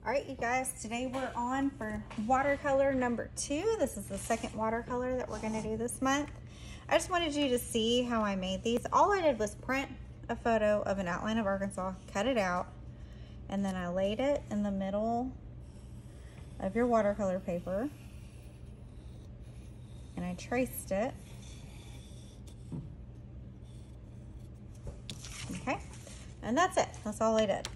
All right, you guys, today we're on for watercolor number 2. This is the second watercolor that we're gonna do this month. I just wanted you to see how I made these. All I did was print a photo of an outline of Arkansas, cut it out, and then I laid it in the middle of your watercolor paper, and I traced it. Okay, and that's it. That's all I did.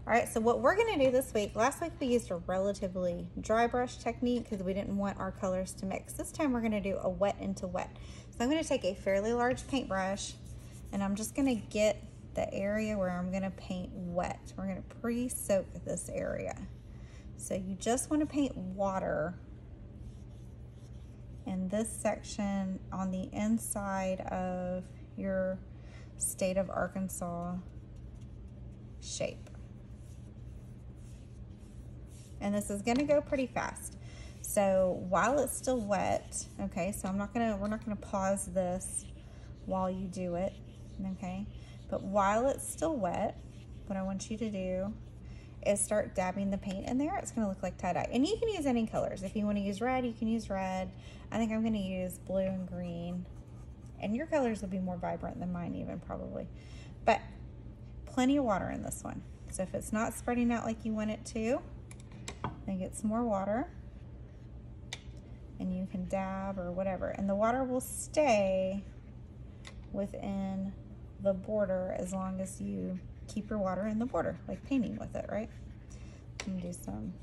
All right, so what we're gonna do this week, last week we used a relatively dry brush technique because we didn't want our colors to mix. This time we're gonna do a wet into wet. So I'm gonna take a fairly large paintbrush and I'm just gonna get the area where I'm gonna paint wet. We're gonna pre-soak this area. So you just wanna paint water in this section on the inside of your state of Arkansas shape. And this is gonna go pretty fast. So while it's still wet, okay, so we're not gonna pause this while you do it, okay? But while it's still wet, what I want you to do is start dabbing the paint in there. It's gonna look like tie-dye. And you can use any colors. If you wanna use red, you can use red. I think I'm gonna use blue and green. And your colors will be more vibrant than mine even, probably. But plenty of water in this one. So if it's not spreading out like you want it to, then get some more water and you can dab or whatever. And the water will stay within the border as long as you keep your water in the border, like painting with it, right? I'm gonna do some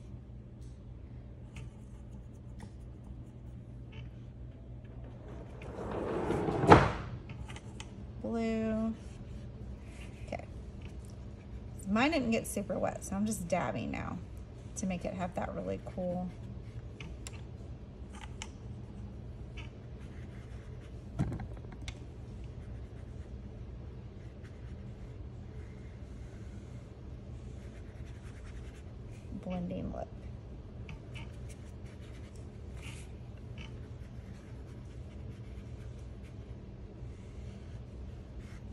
blue. Okay. Mine didn't get super wet, so I'm just dabbing now to make it have that really cool blending look.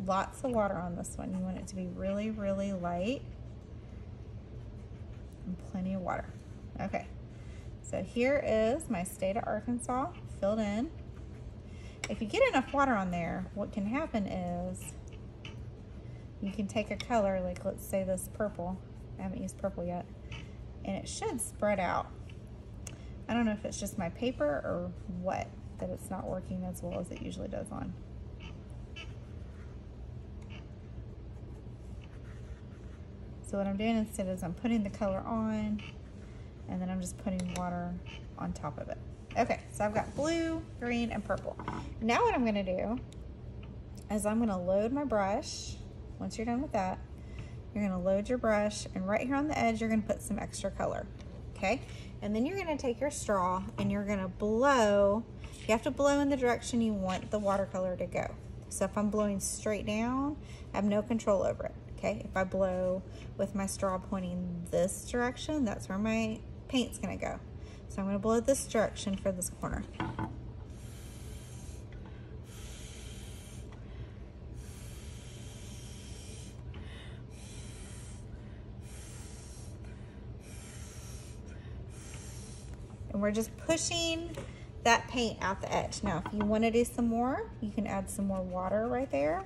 Lots of water on this one. You want it to be really, really light. And plenty of water. Okay, so here is my state of Arkansas filled in. If you get enough water on there, what can happen is you can take a color, like let's say this purple. I haven't used purple yet, and it should spread out. I don't know if it's just my paper or what, that it's not working as well as it usually does on. So what I'm doing instead is I'm putting the color on and then I'm just putting water on top of it. Okay, so I've got blue, green, and purple. Now what I'm gonna do is I'm gonna load my brush. Once you're done with that, you're gonna load your brush, and right here on the edge, you're gonna put some extra color, okay? And then you're gonna take your straw and you're gonna blow. You have to blow in the direction you want the watercolor to go. So if I'm blowing straight down, I have no control over it. Okay, if I blow with my straw pointing this direction, that's where my paint's gonna go. So I'm gonna blow this direction for this corner. And we're just pushing that paint out the edge. Now, if you wanna do some more, you can add some more water right there.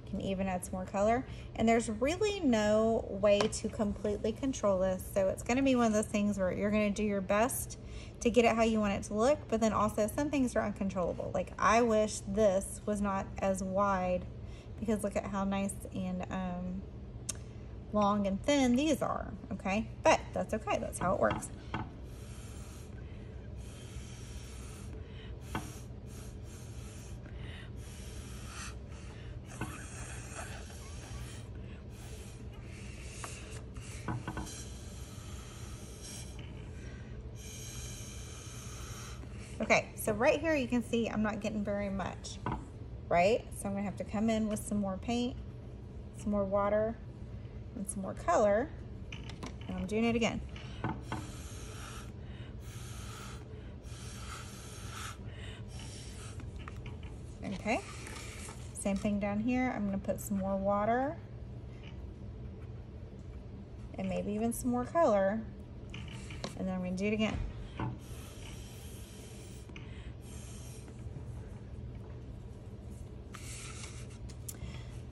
Can even add some more color, and there's really no way to completely control this, so it's going to be one of those things where you're going to do your best to get it how you want it to look, but then also some things are uncontrollable. Like I wish this was not as wide, because look at how nice and long and thin these are. Okay, but that's okay, that's how it works. Okay, so right here you can see I'm not getting very much, right? So I'm gonna have to come in with some more paint, some more water, and some more color, and I'm doing it again. Okay, same thing down here. I'm gonna put some more water and maybe even some more color And then I'm going to do it again.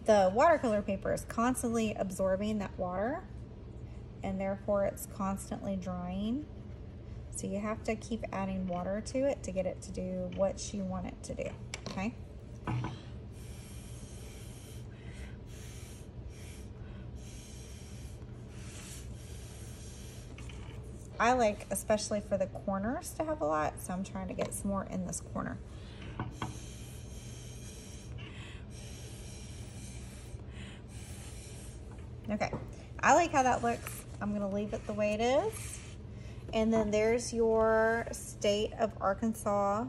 The watercolor paper is constantly absorbing that water, and therefore it's constantly drying. So you have to keep adding water to it to get it to do what you want it to do, okay? I like, especially for the corners, to have a lot, so I'm trying to get some more in this corner. Okay, I like how that looks. I'm gonna leave it the way it is. And then there's your State of Arkansas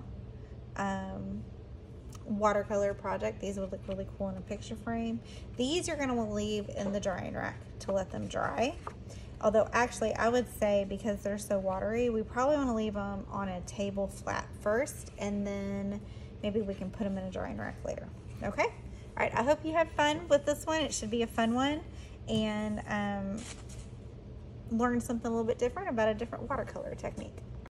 watercolor project. These would look really cool in a picture frame. These you're gonna wanna leave in the drying rack to let them dry. Although actually I would say, because they're so watery, we probably wanna leave them on a table flat first, and then maybe we can put them in a drying rack later, okay? All right, I hope you had fun with this one. It should be a fun one, and learn something a little bit different about a different watercolor technique.